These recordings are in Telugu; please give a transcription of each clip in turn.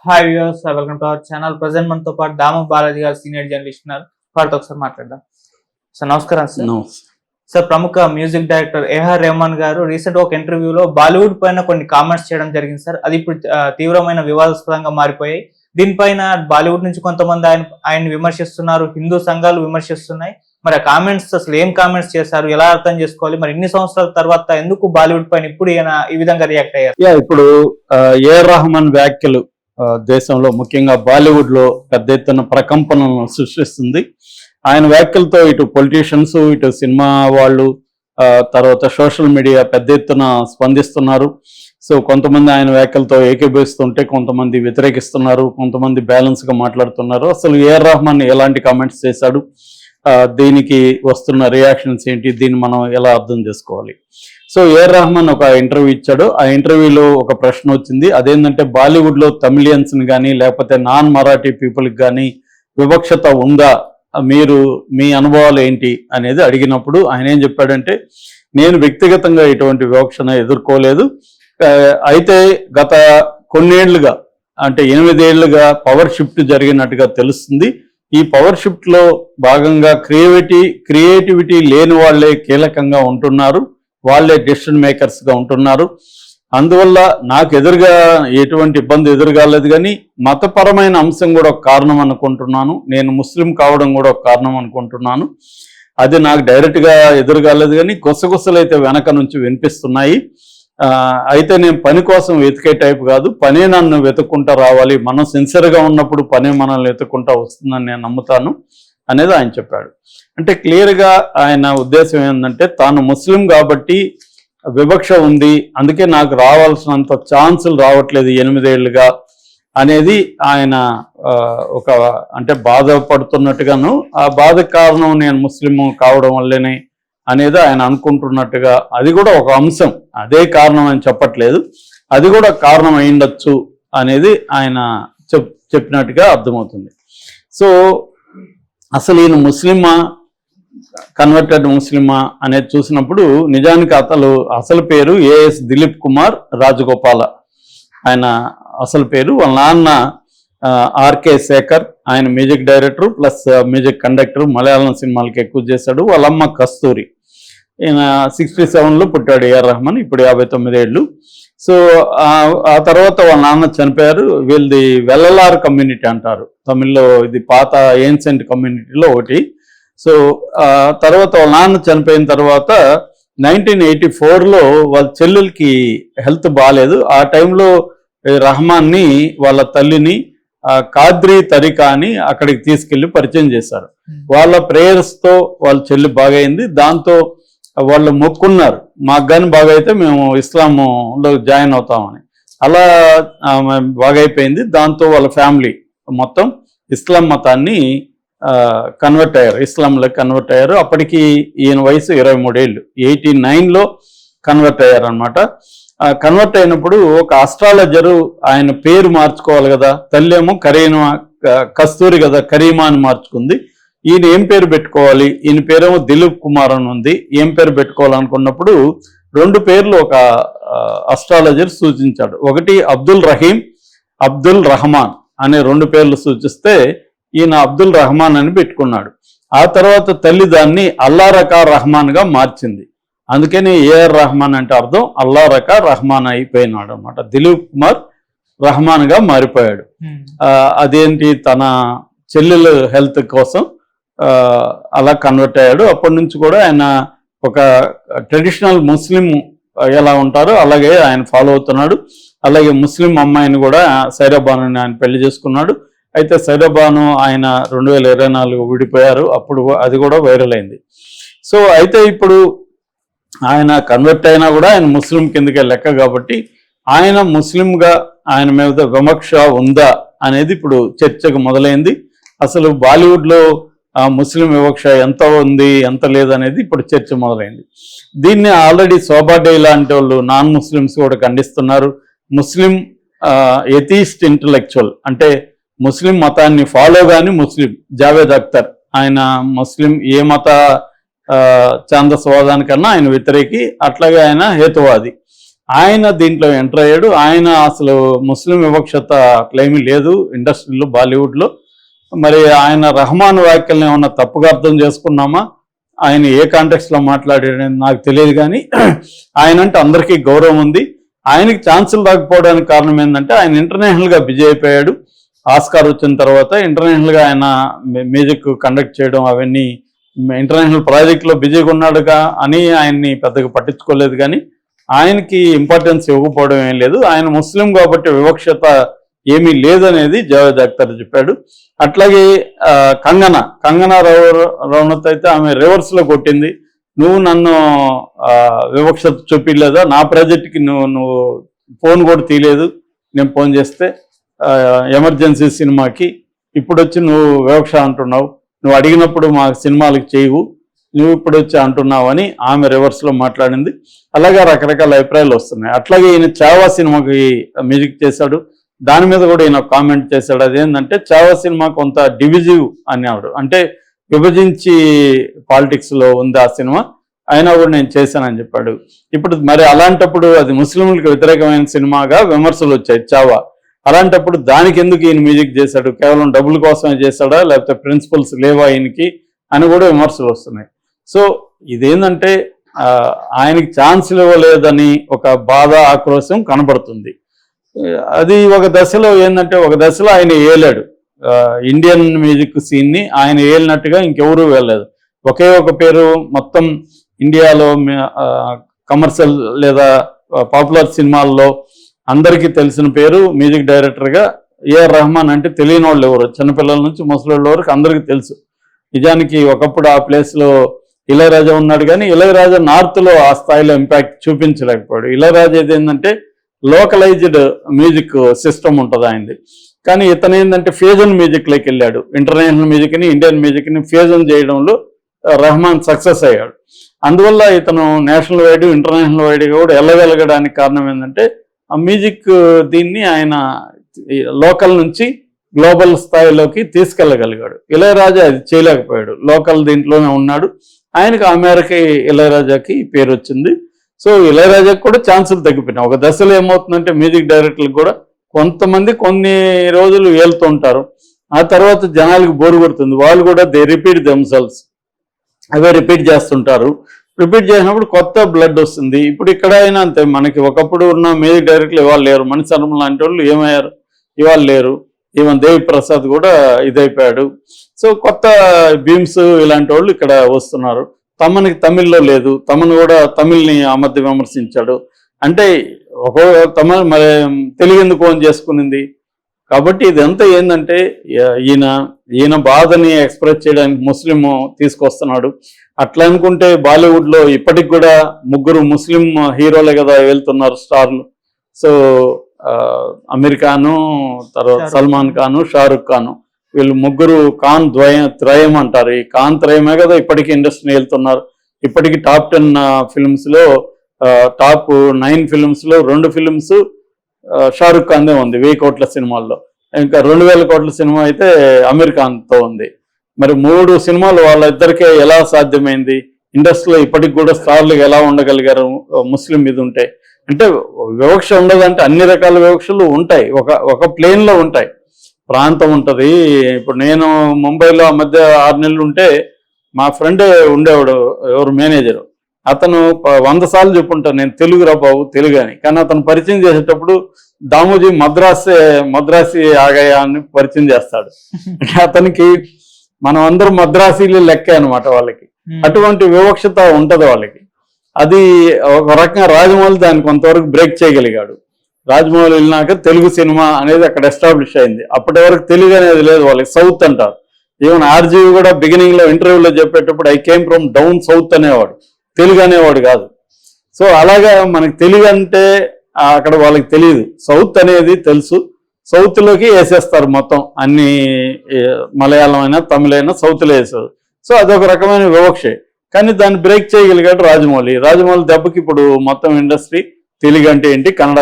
Hi viewers, welcome to our channel. Present మనతో పాటు దాము బాలాజీ గారు సీనియర్ జర్నలిస్ట్ ఉన్నారు. వారితో ఒకసారి మాట్లాడదాం. సార్ నమస్కారం. సార్ ప్రముఖ మ్యూజిక్ డైరెక్టర్ ఏఆర్ రెహమాన్ గారు రీసెంట్ ఒక ఇంటర్వ్యూలో బాలీవుడ్ పైన కొన్ని కామెంట్స్ చేయడం జరిగింది సార్. అది ఇప్పుడు తీవ్రమైన వివాదాస్పదంగా మారిపోయాయి. దీనిపైన బాలీవుడ్ నుంచి కొంతమంది ఆయన విమర్శిస్తున్నారు, హిందూ సంఘాలు విమర్శిస్తున్నాయి. మరి ఆ కామెంట్స్ అసలు ఏం కామెంట్స్ చేశారు, ఎలా అర్థం చేసుకోవాలి, మరి ఇన్ని సంవత్సరాల తర్వాత ఎందుకు బాలీవుడ్ పైన ఇప్పుడు ఈ విధంగా రియాక్ట్ అయ్యారు? ఇప్పుడు ఏఆర్ రెహమాన్ వ్యాఖ్యలు దేశంలో ముఖ్యంగా బాలీవుడ్ లో పెద్ద ఎత్తున ప్రకంపనలను సృష్టిస్తుంది. ఆయన వ్యాఖ్యలతో ఇటు పొలిటీషియన్స్, ఇటు సినిమా వాళ్ళు, తర్వాత సోషల్ మీడియా పెద్ద ఎత్తున స్పందిస్తున్నారు. సో కొంతమంది ఆయన వ్యాఖ్యలతో ఏకీభవిస్తుంటే కొంతమంది వ్యతిరేకిస్తున్నారు, కొంతమంది బ్యాలెన్స్ గా మాట్లాడుతున్నారు. అసలు ఏఆర్ రెహమాన్ ఎలాంటి కామెంట్స్ చేశాడు, దీనికి వస్తున్న రియాక్షన్స్ ఏంటి, దీన్ని మనం ఎలా అర్థం చేసుకోవాలి? సో ఏఆర్ రెహమాన్ ఒక ఇంటర్వ్యూ ఇచ్చాడు. ఆ ఇంటర్వ్యూలో ఒక ప్రశ్న వచ్చింది. అదేంటంటే బాలీవుడ్ లో తమిళియన్స్ ని కానీ లేకపోతే నాన్ మరాఠీ పీపుల్కి కానీ వివక్షత ఉందా, మీ అనుభవాలు ఏంటి అనేది అడిగినప్పుడు ఆయన ఏం చెప్పాడంటే, నేను వ్యక్తిగతంగా ఇటువంటి వివక్షను ఎదుర్కోలేదు. అయితే గత కొన్నేళ్లుగా అంటే 8 ఏళ్లుగా పవర్ షిఫ్ట్ జరిగినట్టుగా తెలుస్తుంది. ఈ పవర్ షిఫ్ట్ లో భాగంగా క్రియేటివిటీ లేని వాళ్లే కీలకంగా ఉంటున్నారు, వాళ్లే డెసిషన్ మేకర్స్ గా ఉంటున్నారు. అందువల్ల నాకు ఎదురుగా ఎటువంటి ఇబ్బంది ఎదురుగాలేదు, కానీ మతపరమైన అంశం కూడా ఒక కారణం అనుకుంటున్నాను. నేను ముస్లిం కావడం కూడా ఒక కారణం అనుకుంటున్నాను. అది నాకు డైరెక్ట్ గా ఎదురుగాలేదు, కానీ గుసగుసలు అయితే వెనక నుంచి వినిపిస్తున్నాయి. అయితే నేను పని కోసం వెతికే టైప్ కాదు, పనే నన్ను వెతుక్కుంటా రావాలి. మనం సిన్సియర్గా ఉన్నప్పుడు పనే మనల్ని వెతుక్కుంటా వస్తుందని నేను నమ్ముతాను అనేది ఆయన చెప్పాడు. అంటే క్లియర్గా ఆయన ఉద్దేశం ఏంటంటే, తాను ముస్లిం కాబట్టి వివక్ష ఉంది, అందుకే నాకు రావాల్సినంత ఛాన్సులు రావట్లేదు 8 ఏళ్లుగా అనేది ఆయన ఒక అంటే బాధపడుతున్నట్టుగాను, ఆ బాధకు కారణం నేను ముస్లిం కావడం వల్లేనే అనేది ఆయన అనుకుంటున్నట్టుగా, అది కూడా ఒక అంశం, అదే కారణం అని చెప్పట్లేదు, అది కూడా కారణం అయిండొచ్చు అనేది ఆయన చెప్పినట్టుగా అర్థమవుతుంది. సో అసలు ఈయన ముస్లిమా, కన్వర్టెడ్ ముస్లిమా అనేది చూసినప్పుడు నిజానికి అసలు పేరు ఏఎస్ దిలీప్ కుమార్ రాజగోపాల. ఆయన అసలు పేరు. వాళ్ళ నాన్న ఆర్కే శేఖర్, ఆయన music director plus music conductor, Malayalam సినిమాలకి ఎక్కువ చేశాడు. వాళ్ళ అమ్మ కస్తూరి. ఈయన 67లో పుట్టాడు ఏఆర్ రెహమాన్, ఇప్పుడు 59 ఏళ్ళు. సో ఆ తర్వాత వాళ్ళ నాన్న చనిపోయారు. వీళ్ళది వెల్లలార్ కమ్యూనిటీ అంటారు తమిళ్లో, ఇది పాత ఏన్సెంట్ కమ్యూనిటీలో ఒకటి. సో తర్వాత వాళ్ళ నాన్న చనిపోయిన తర్వాత 1984లో వాళ్ళ చెల్లెలకి హెల్త్ బాగాలేదు. ఆ టైంలో రెహమాన్ని వాళ్ళ తల్లిని కాద్రీ తరికా అని అక్కడికి తీసుకెళ్లి పరిచయం చేశారు. వాళ్ళ ప్రేయర్స్తో వాళ్ళ చెల్లి బాగైంది. దాంతో వాళ్ళు మొక్కున్నారు, మాకు కానీ బాగైతే మేము ఇస్లాంలో జాయిన్ అవుతామని. అలా బాగైపోయింది. దాంతో వాళ్ళ ఫ్యామిలీ మొత్తం ఇస్లాం మతాన్ని కన్వర్ట్ అయ్యారు, ఇస్లాంలోకి కన్వర్ట్ అయ్యారు. అప్పటికి ఈయన వయసు 23 ఏళ్ళు, 89లో కన్వర్ట్ అయ్యారు అనమాట. కన్వర్ట్ అయినప్పుడు ఒక అస్ట్రాలజరు ఆయన పేరు మార్చుకోవాలి కదా, తల్లి ఏమో కస్తూరి కదా, కరీమా అని మార్చుకుంది. ఈయన ఏం పేరు పెట్టుకోవాలి, ఈయన పేరేమో దిలీప్ కుమార్ అని ఉంది, ఏం పేరు పెట్టుకోవాలనుకున్నప్పుడు 2 పేర్లు ఒక అస్ట్రాలజర్ సూచించాడు. ఒకటి అబ్దుల్ రహీం, అబ్దుల్ రహమాన్ అనే 2 పేర్లు సూచిస్తే ఈయన అబ్దుల్ రహమాన్ అని పెట్టుకున్నాడు. ఆ తర్వాత తల్లి దాన్ని అల్లా రకా రహమాన్ గా మార్చింది. అందుకని ఏఆర్ రెహమాన్ అంటే అర్థం అల్లా రకా రహమాన్ అయిపోయినాడు అనమాట. దిలీప్ కుమార్ రహమాన్ గా మారిపోయాడు. అదేంటి, తన చెల్లెల హెల్త్ కోసం అలా కన్వర్ట్ అయ్యాడు. అప్పటి నుంచి కూడా ఆయన ఒక ట్రెడిషనల్ ముస్లిం ఎలా ఉంటారో అలాగే ఆయన ఫాలో అవుతున్నాడు. అలాగే ముస్లిం అమ్మాయిని కూడా సైరాబాను ఆయన పెళ్లి చేసుకున్నాడు. అయితే సైరాబాను ఆయన 2024 విడిపోయారు, అప్పుడు అది కూడా వైరల్ అయింది. సో అయితే ఇప్పుడు ఆయన కన్వర్ట్ అయినా కూడా ఆయన ముస్లిం కిందకే లెక్క కాబట్టి ఆయన ముస్లింగా ఆయన మీద వివక్ష ఉందా అనేది ఇప్పుడు చర్చకు మొదలైంది. అసలు బాలీవుడ్లో ముస్లిం వివక్ష ఎంత ఉంది ఎంత లేదనేది ఇప్పుడు చర్చ మొదలైంది. దీన్ని ఆల్రెడీ శోభా డే లాంటి వాళ్ళు నాన్ ముస్లిమ్స్ కూడా ఖండిస్తున్నారు. ముస్లిం ఎథీస్ట్ ఇంటలెక్చువల్ అంటే ముస్లిం మతాన్ని ఫాలో గాని ముస్లిం జావేద్ అఖ్తర్, ఆయన ముస్లిం ఏ మత ఛాందస్వాదానికన్నా ఆయన వ్యతిరేకి, అట్లాగే ఆయన హేతువాది. ఆయన దీంట్లో ఎంటర్ అయ్యాడు. ఆయన అసలు ముస్లిం వివక్షత క్లెయిమ్ లేదు ఇండస్ట్రీలో, బాలీవుడ్లో. మరి ఆయన రెహమాన్ వ్యాఖ్యలను ఏమన్నా తప్పుగా అర్థం చేసుకున్నామా, ఆయన ఏ కాంటెక్స్లో మాట్లాడాడని నాకు తెలియదు, కానీ ఆయన అంటే అందరికీ గౌరవం ఉంది. ఆయనకి ఛాన్సులు రాకపోవడానికి కారణం ఏంటంటే ఆయన ఇంటర్నేషనల్గా బిజీ అయిపోయాడు. ఆస్కార్ వచ్చిన తర్వాత ఇంటర్నేషనల్గా ఆయన మ్యూజిక్ కండక్ట్ చేయడం అవన్నీ ఇంటర్నేషనల్ ప్రాజెక్ట్లో బిజీగా ఉన్నాడుగా అని ఆయన్ని పెద్దగా పట్టించుకోలేదు. కానీ ఆయనకి ఇంపార్టెన్స్ ఇవ్వకపోవడం ఏం లేదు. ఆయన ముస్లిం కాబట్టి వివక్షత ఏమీ లేదనేది జావేద్ అఖ్తర్ చెప్పాడు. అట్లాగే కంగనా రనౌత్ అయితే ఆమె రివర్స్లో కొట్టింది. నువ్వు నన్ను వివక్షత చూపించలేదా, నా ప్రాజెక్ట్కి నువ్వు ఫోన్ కూడా తీయలేదు, నేను ఫోన్ చేస్తే ఎమర్జెన్సీ సినిమాకి, ఇప్పుడు వచ్చి నువ్వు వివక్ష అంటున్నావు, నువ్వు అడిగినప్పుడు మా సినిమాలకు చేయవు, నువ్వు ఇప్పుడు వచ్చి అంటున్నావు అని ఆమె రివర్స్లో మాట్లాడింది. అలాగే రకరకాల అభిప్రాయాలు వస్తున్నాయి. అట్లాగే ఈయన చావా సినిమాకి మ్యూజిక్ చేశాడు. దాని మీద కూడా ఈయన కామెంట్ చేశాడు. అదేంటంటే చావా సినిమా కొంత డివిజివ్ అనేవాడు, అంటే విభజించి పాలిటిక్స్లో ఉంది ఆ సినిమా, అయినా కూడా నేను చేశానని చెప్పాడు. ఇప్పుడు మరి అలాంటప్పుడు అది ముస్లింలకు వ్యతిరేకమైన సినిమాగా విమర్శలు వచ్చాయి చావా. అలాంటప్పుడు దానికి ఎందుకు ఈయన మ్యూజిక్ చేశాడు, కేవలం డబ్బుల కోసమే చేశాడా, లేకపోతే ప్రిన్సిపల్స్ లేవా ఈయనకి అని కూడా విమర్శలు వస్తున్నాయి. సో ఇదేంటంటే ఆయనకి ఛాన్సులు ఇవ్వలేదని ఒక బాధ, ఆక్రోశం కనబడుతుంది. అది ఒక దశలో ఏంటంటే, ఒక దశలో ఆయన ఏలాడు ఇండియన్ మ్యూజిక్ సీన్ని, ఆయన ఏలినట్టుగా ఇంకెవరూ వెళ్ళలేదు. ఒకే ఒక పేరు మొత్తం ఇండియాలో కమర్షియల్ లేదా పాపులర్ సినిమాల్లో అందరికీ తెలిసిన పేరు మ్యూజిక్ డైరెక్టర్గా ఏఆర్ రెహమాన్. అంటే తెలియని వాళ్ళు ఎవరు, చిన్నపిల్లల నుంచి ముసలి వరకు అందరికీ తెలుసు. నిజానికి ఒకప్పుడు ఆ ప్లేస్లో ఇళయరాజా ఉన్నాడు, కానీ ఇళయరాజా నార్త్లో ఆ స్థాయిలో ఇంపాక్ట్ చూపించలేకపోయాడు. ఇళయరాజా ఏంటంటే లోకలైజ్డ్ మ్యూజిక్ సిస్టమ్ ఉంటుంది ఆయనది, కానీ ఇతను ఏంటంటే ఫ్యూజన్ మ్యూజిక్లోకి వెళ్ళాడు. ఇంటర్నేషనల్ మ్యూజిక్ని ఇండియన్ మ్యూజిక్ని ఫ్యూజన్ చేయడంలో రెహమాన్ సక్సెస్ అయ్యాడు. అందువల్ల ఇతను నేషనల్ వైడ్ ఇంటర్నేషనల్ వైడ్గా కూడా వెళ్ళగలగడానికి కారణం ఏంటంటే ఆ మ్యూజిక్ దీన్ని ఆయన లోకల్ నుంచి గ్లోబల్ స్థాయిలోకి తీసుకెళ్ళగలిగాడు. ఇళయరాజా అది చేయలేకపోయాడు, లోకల్ దీంట్లోనే ఉన్నాడు. ఆయనకు ఆ మేరకి ఇళయరాజాకి పేరు వచ్చింది. సో ఇళయరాజాకి కూడా ఛాన్సులు తగ్గిపోయినాయి. ఒక దశలో ఏమవుతుందంటే మ్యూజిక్ డైరెక్టర్లకు కూడా కొంతమంది కొన్ని రోజులు వెళ్తుంటారు, ఆ తర్వాత జనాలకు బోరు కొడుతుంది, వాళ్ళు కూడా they repeat themselves, away repeat చేస్తుంటారు. రిపీట్ చేసినప్పుడు కొత్త బ్లడ్ వస్తుంది. ఇప్పుడు ఇక్కడ అయినా అంతే, మనకి ఒకప్పుడు ఉన్న మ్యూజిక్ డైరెక్టర్లు ఇవాళ లేరు. మణిశర్మ లాంటి వాళ్ళు ఏమయ్యారు, ఇవాళ లేరు. ఈవెన్ దేవి ప్రసాద్ కూడా ఇదైపోయాడు. సో కొత్త భీమ్స్ ఇలాంటి వాళ్ళు ఇక్కడ వస్తున్నారు. తమనికి తమిళ్లో లేదు, తమను కూడా తమిళ్ని ఆ మధ్య విమర్శించాడు. అంటే ఒక్కో తమ మరి తెలుగు ఎందుకు ఓన్ చేసుకునింది. కాబట్టి ఇదంతా ఏంటంటే ఈయన బాధని ఎక్స్ప్రెస్ చేయడానికి ముస్లిం తీసుకొస్తున్నాడు. అట్లా అనుకుంటే బాలీవుడ్లో ఇప్పటికి కూడా ముగ్గురు ముస్లిం హీరోలే కదా వెళ్తున్నారు స్టార్లు. సో అమీర్ ఖాను, తర్వాత సల్మాన్ ఖాను, షారుఖ్ ఖాను, వీళ్ళు ముగ్గురు ఖాన్ త్రయం అంటారు. ఈ ఖాన్ త్రయమే కదా ఇప్పటికీ ఇండస్ట్రీని వెళ్తున్నారు. ఇప్పటికీ టాప్ 10 ఫిల్మ్స్లో టాప్ 9 ఫిల్మ్స్లో 2 ఫిల్మ్స్ షారుఖ్ ఖాన్దే ఉంది 1000 కోట్ల సినిమాల్లో. ఇంకా 2000 కోట్ల సినిమా అయితే అమీర్ ఖాన్తో ఉంది. మరి 3 సినిమాలు వాళ్ళిద్దరికే ఎలా సాధ్యమైంది? ఇండస్ట్రీలో ఇప్పటికి కూడా స్టార్లు ఎలా ఉండగలిగారు ముస్లిం మీద ఉంటే? అంటే వివక్ష ఉండదంటే అన్ని రకాల వివక్షలు ఉంటాయి, ఒక ప్లేన్లో ఉంటాయి. ప్రాంతం ఉంటుంది. ఇప్పుడు నేను ముంబైలో ఆ మధ్య 6 నెలలు ఉంటే మా ఫ్రెండ్ ఉండేవాడు, ఎవరు మేనేజరు, అతను 100 సార్లు చెప్పుంటాను నేను తెలుగు రా బాబు తెలుగు అని. కానీ అతను పరిచయం చేసేటప్పుడు దామోజీ మద్రాసి ఆగయా అని పరిచయం చేస్తాడు. అతనికి మనం అందరూ మద్రాసీలు లెక్కే అనమాట వాళ్ళకి. అటువంటి వివక్షత ఉంటది వాళ్ళకి. అది ఒక రకంగా రాజమౌళి దాన్ని కొంతవరకు బ్రేక్ చేయగలిగాడు. రాజమౌళి వెళ్ళినాక తెలుగు సినిమా అనేది అక్కడ ఎస్టాబ్లిష్ అయింది. అప్పటి వరకు తెలుగు అనేది లేదు వాళ్ళకి, సౌత్ అంటారు. ఈవెన్ ఆర్జీవి కూడా బిగినింగ్ లో ఇంటర్వ్యూలో చెప్పేటప్పుడు I came from down south అనేవాడు, తెలుగు అనేవాడు కాదు. సో అలాగా మనకి తెలుగు అంటే అక్కడ వాళ్ళకి తెలియదు, సౌత్ అనేది తెలుసు. సౌత్ లోకి వేసేస్తారు మొత్తం అన్ని, మలయాళం అయినా తమిళ అయినా సౌత్లో వేసేది. సో అదొక రకమైన వివక్షే. కానీ దాన్ని బ్రేక్ చేయగలిగాడు రాజమౌళి. దెబ్బకి ఇప్పుడు మొత్తం ఇండస్ట్రీ తెలుగు అంటే ఏంటి, కన్నడ,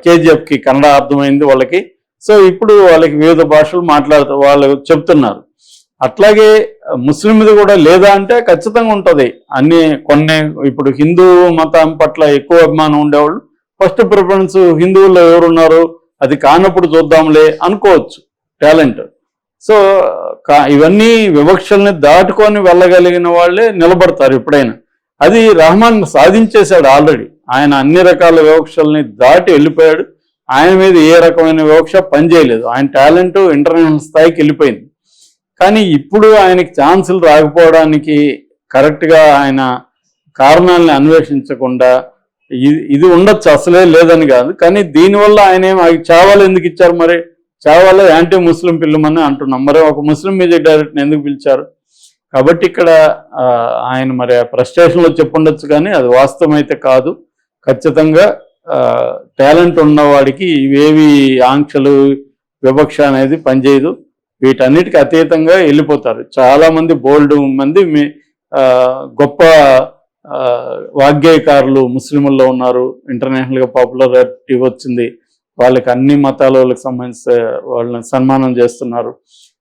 కేజీఎఫ్కి కన్నడ అర్థమైంది వాళ్ళకి. సో ఇప్పుడు వాళ్ళకి వివిధ భాషలు వాళ్ళు చెప్తున్నారు. అట్లాగే ముస్లిం మీద కూడా లేదా అంటే ఖచ్చితంగా ఉంటుంది. కొన్ని ఇప్పుడు హిందూ మతం పట్ల ఎక్కువ అభిమానం ఉండేవాళ్ళు ఫస్ట్ ప్రిఫరెన్స్ హిందువుల్లో ఎవరున్నారు, అది కానప్పుడు చూద్దాంలే అనుకోవచ్చు టాలెంట్. సో ఇవన్నీ వివక్షల్ని దాటుకొని వెళ్ళగలిగిన వాళ్ళే నిలబడతారు ఎప్పుడైనా. అది రెహమాన్ సాధించేశాడు ఆల్రెడీ. ఆయన అన్ని రకాల వివక్షల్ని దాటి వెళ్ళిపోయాడు. ఆయన మీద ఏ రకమైన వివక్ష పనిచేయలేదు. ఆయన టాలెంట్ ఇంటర్నేషనల్ స్థాయికి వెళ్ళిపోయింది. కానీ ఇప్పుడు ఆయనకి ఛాన్సులు రాకపోవడానికి కరెక్ట్గా ఆయన కారణాలను అన్వేషించకుండా ఇది ఉండొచ్చు, అసలే లేదని కాదు, కానీ దీనివల్ల ఆయన చావాలు ఎందుకు ఇచ్చారు, మరి చావాలో యాంటీ ముస్లిం పిల్లమని అంటున్నాం, మరి ఒక ముస్లిం మ్యూజిక్ డైరెక్టర్ని ఎందుకు పిలిచారు? కాబట్టి ఇక్కడ ఆయన మరి ఫ్రస్ట్రేషన్లో చెప్పుండొచ్చు, కానీ అది వాస్తవం అయితే కాదు. ఖచ్చితంగా టాలెంట్ ఉన్నవాడికి ఇవేవి ఆంక్షలు వివక్ష అనేది పనిచేయదు. వీటన్నిటికీ అతీతంగా వెళ్ళిపోతారు. చాలామంది బోల్డ్ మంది గొప్ప వాగ్గేయకారులు ముస్లింల్లో ఉన్నారు. ఇంటర్నేషనల్గా పాపులారిటీ వచ్చింది. వాళ్ళకి అన్ని మతాల వాళ్ళకి సంబంధించి వాళ్ళని సన్మానం చేస్తున్నారు.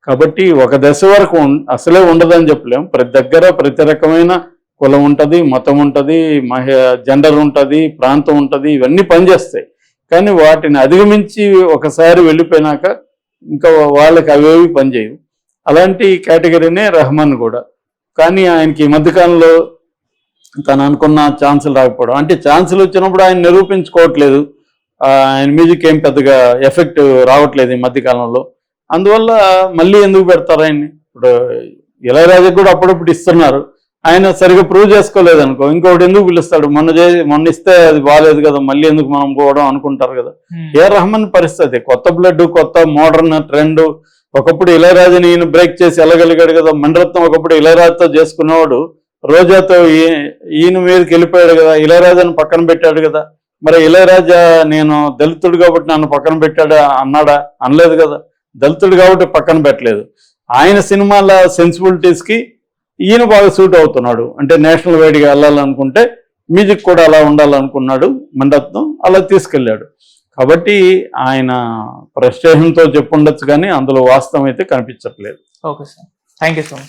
కాబట్టి ఒక దశ వరకు అసలే ఉండదని చెప్పలేము. ప్రతి దగ్గర ప్రతి రకమైన కులం ఉంటుంది, మతం ఉంటుంది, జెండర్ ఉంటుంది, ప్రాంతం ఉంటుంది, ఇవన్నీ పనిచేస్తాయి. కానీ వాటిని అధిగమించి ఒకసారి వెళ్ళిపోయినాక ఇంకా వాళ్ళకి అవేవి పనిచేయవు. అలాంటి కేటగిరీనే రెహమాన్ కూడా. కానీ ఆయనకి ఈ మధ్యకాలంలో తను అనుకున్న ఛాన్సులు రాకపోవడం, అంటే ఛాన్సులు వచ్చినప్పుడు ఆయన నిరూపించుకోవట్లేదు. ఆయన మ్యూజిక్ ఏం పెద్దగా ఎఫెక్ట్ రావట్లేదు ఈ మధ్యకాలంలో. అందువల్ల మళ్ళీ ఎందుకు పెడతారు ఆయన్ని? ఇప్పుడు ఇళయరాజాకి కూడా అప్పుడప్పుడు ఇస్తున్నారు, ఆయన సరిగ్గా ప్రూవ్ చేసుకోలేదు అనుకో, ఇంకొకటి ఎందుకు పిలుస్తాడు? మొన్న ఇస్తే అది బాగాలేదు కదా, మళ్ళీ ఎందుకు మనం పోవడం అనుకుంటారు కదా. రెహమాన్ పరిస్థితి కొత్త బ్లడ్, కొత్త మోడర్న్ ట్రెండ్. ఒకప్పుడు ఇళయరాజాని ఈయన బ్రేక్ చేసి వెళ్ళగలిగాడు కదా. మణిరత్నం ఒకప్పుడు ఇళయరాజాతో చేసుకున్నవాడు రోజాతో ఈయన మీదకి వెళ్ళిపోయాడు కదా, ఇళయరాజాని పక్కన పెట్టాడు కదా. మరి ఇళయరాజా నేను దళితుడు కాబట్టి నన్ను పక్కన పెట్టాడా అన్నాడా? అనలేదు కదా. దళితుడు కాబట్టి పక్కన పెట్టలేదు. ఆయన సినిమాల సెన్సిబిలిటీస్కి ఈయన బాగా సూట్ అవుతున్నాడు. అంటే నేషనల్ వైడ్గా వెళ్ళాలనుకుంటే మ్యూజిక్ కూడా అలా ఉండాలనుకున్నాడు మణిరత్నం, అలా తీసుకెళ్ళాడు. కాబట్టి ఆయన ఫ్రస్ట్రేషన్తో చెప్పుండొచ్చు, కానీ అందులో వాస్తవం అయితే కనిపించట్లేదు. Okay sir, thank you so much.